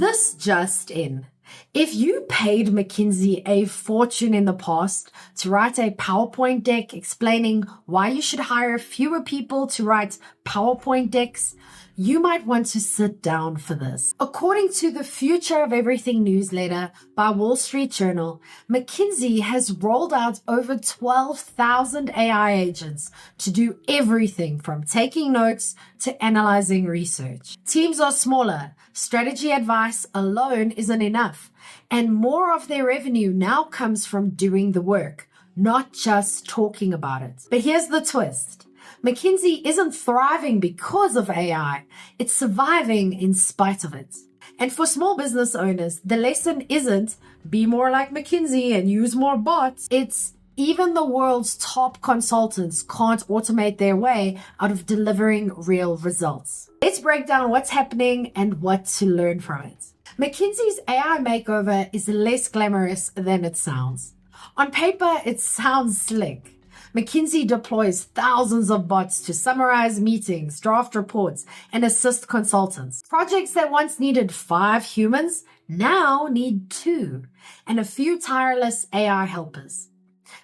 This just in. If you paid McKinsey a fortune in the past to write a PowerPoint deck explaining why you should hire fewer people to write PowerPoint decks, you might want to sit down for this. According to the Future of Everything newsletter by Wall Street Journal, McKinsey has rolled out over 12,000 AI agents to do everything from taking notes to analyzing research. Teams are smaller. Strategy advice alone isn't enough. And more of their revenue now comes from doing the work, not just talking about it. But here's the twist. McKinsey isn't thriving because of AI. It's surviving in spite of it. And for small business owners, the lesson isn't be more like McKinsey and use more bots. It's even the world's top consultants can't automate their way out of delivering real results. Let's break down what's happening and what to learn from it. McKinsey's AI makeover is less glamorous than it sounds. On paper, it sounds slick. McKinsey deploys thousands of bots to summarize meetings, draft reports, and assist consultants. Projects that once needed 5 humans now need 2, and a few tireless AI helpers.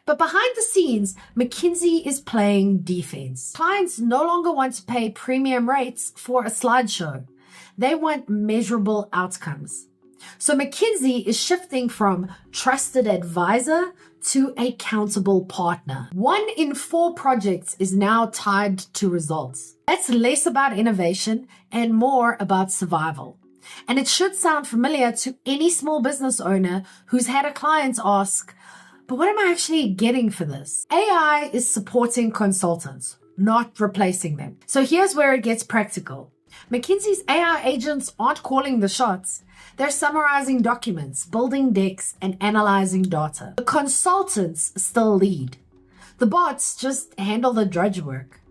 But behind the scenes, McKinsey is playing defense. Clients no longer want to pay premium rates for a slideshow. They want measurable outcomes. So McKinsey is shifting from trusted advisor to accountable partner. 1 in 4 projects is now tied to results. That's less about innovation and more about survival. And it should sound familiar to any small business owner who's had a client ask, but what am I actually getting for this? AI is supporting consultants, not replacing them. So here's where it gets practical. McKinsey's AI agents aren't calling the shots. They're summarizing documents, building decks, and analyzing data. The consultants still lead. The bots just handle the drudge work.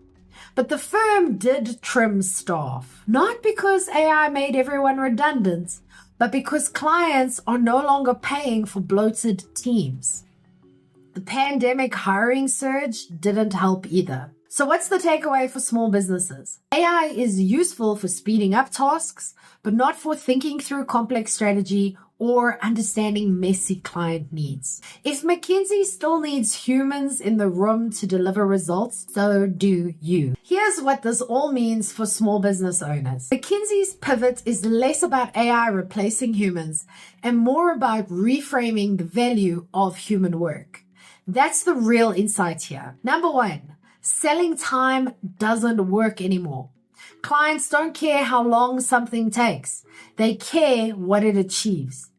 But the firm did trim staff, not because AI made everyone redundant, but because clients are no longer paying for bloated teams. The pandemic hiring surge didn't help either. So what's the takeaway for small businesses? AI is useful for speeding up tasks, but not for thinking through complex strategy or understanding messy client needs. If McKinsey still needs humans in the room to deliver results, so do you. Here's what this all means for small business owners. McKinsey's pivot is less about AI replacing humans and more about reframing the value of human work. That's the real insight here. Number 1. Selling time doesn't work anymore. Clients don't care how long something takes. They care what it achieves.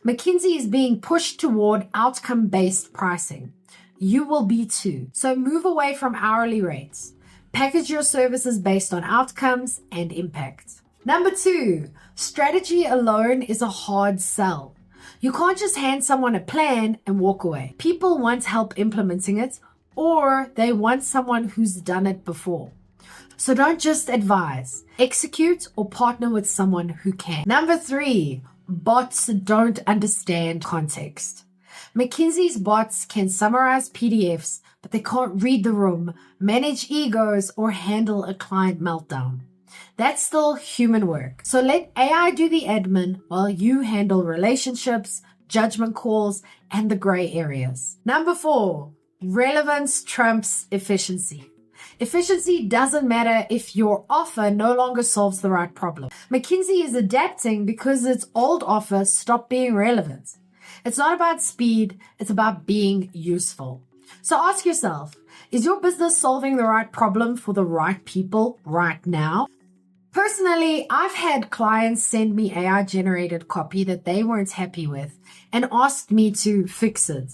McKinsey is being pushed toward outcome-based pricing. You will be too. So move away from hourly rates. Package your services based on outcomes and impact. Number 2, strategy alone is a hard sell. You can't just hand someone a plan and walk away. People want help implementing it, or they want someone who's done it before. So don't just advise, execute or partner with someone who can. Number 3, bots don't understand context. McKinsey's bots can summarize PDFs, but they can't read the room, manage egos, or handle a client meltdown. That's still human work. So let AI do the admin while you handle relationships, judgment calls, and the gray areas. Number 4, relevance trumps efficiency. Efficiency doesn't matter if your offer no longer solves the right problem. McKinsey is adapting because its old offer stopped being relevant. It's not about speed, it's about being useful. So ask yourself, is your business solving the right problem for the right people right now? Personally, I've had clients send me AI-generated copy that they weren't happy with and asked me to fix it.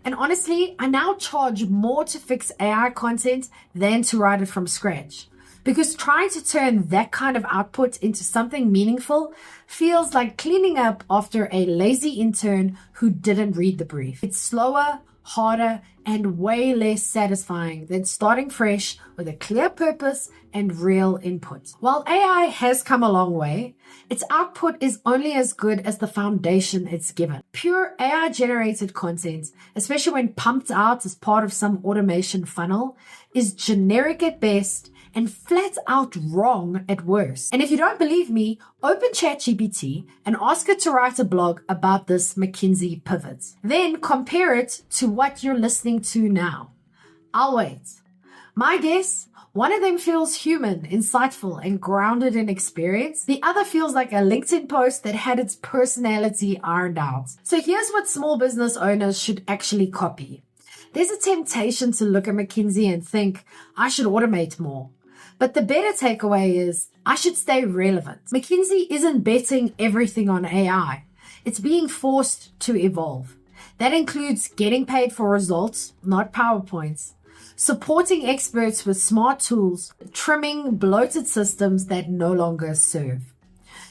And honestly, I now charge more to fix AI content than to write it from scratch. Because trying to turn that kind of output into something meaningful feels like cleaning up after a lazy intern who didn't read the brief. It's slower, harder, and way less satisfying than starting fresh with a clear purpose and real input. While AI has come a long way, its output is only as good as the foundation it's given. Pure AI-generated content, especially when pumped out as part of some automation funnel, is generic at best and flat out wrong at worst. And if you don't believe me, open ChatGPT and ask it to write a blog about this McKinsey pivot. Then compare it to what you're listening to now. I'll wait. My guess, one of them feels human, insightful, and grounded in experience. The other feels like a LinkedIn post that had its personality ironed out. So here's what small business owners should actually copy. There's a temptation to look at McKinsey and think, I should automate more. But the better takeaway is, I should stay relevant. McKinsey isn't betting everything on AI. It's being forced to evolve. That includes getting paid for results, not PowerPoints, supporting experts with smart tools, trimming bloated systems that no longer serve.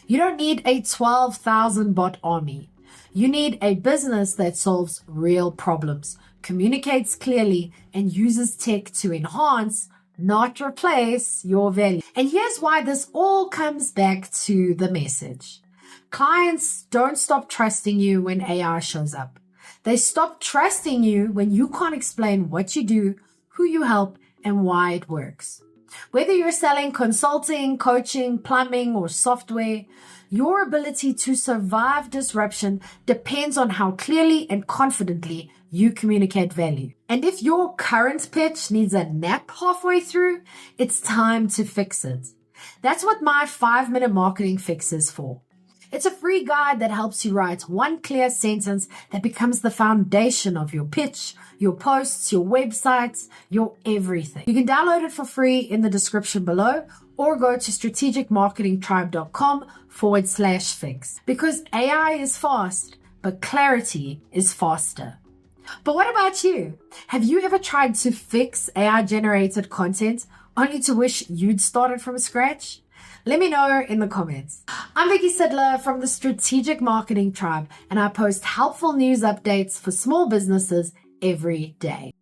You don't need a 12,000 bot army. You need a business that solves real problems, communicates clearly, and uses tech to enhance, not replace, your value. And here's why this all comes back to the message. Clients don't stop trusting you when AI shows up. They stop trusting you when you can't explain what you do, who you help, and why it works. Whether you're selling consulting, coaching, plumbing, or software, your ability to survive disruption depends on how clearly and confidently you communicate value. And if your current pitch needs a nap halfway through, it's time to fix it. That's what my 5-minute marketing fix is for. It's a free guide that helps you write one clear sentence that becomes the foundation of your pitch, your posts, your websites, your everything. You can download it for free in the description below or go to strategicmarketingtribe.com/fix. Because AI is fast, but clarity is faster. But what about you? Have you ever tried to fix AI-generated content only to wish you'd started from scratch? Let me know in the comments. I'm Vicky Sidler from the Strategic Marketing Tribe, and I post helpful news updates for small businesses every day.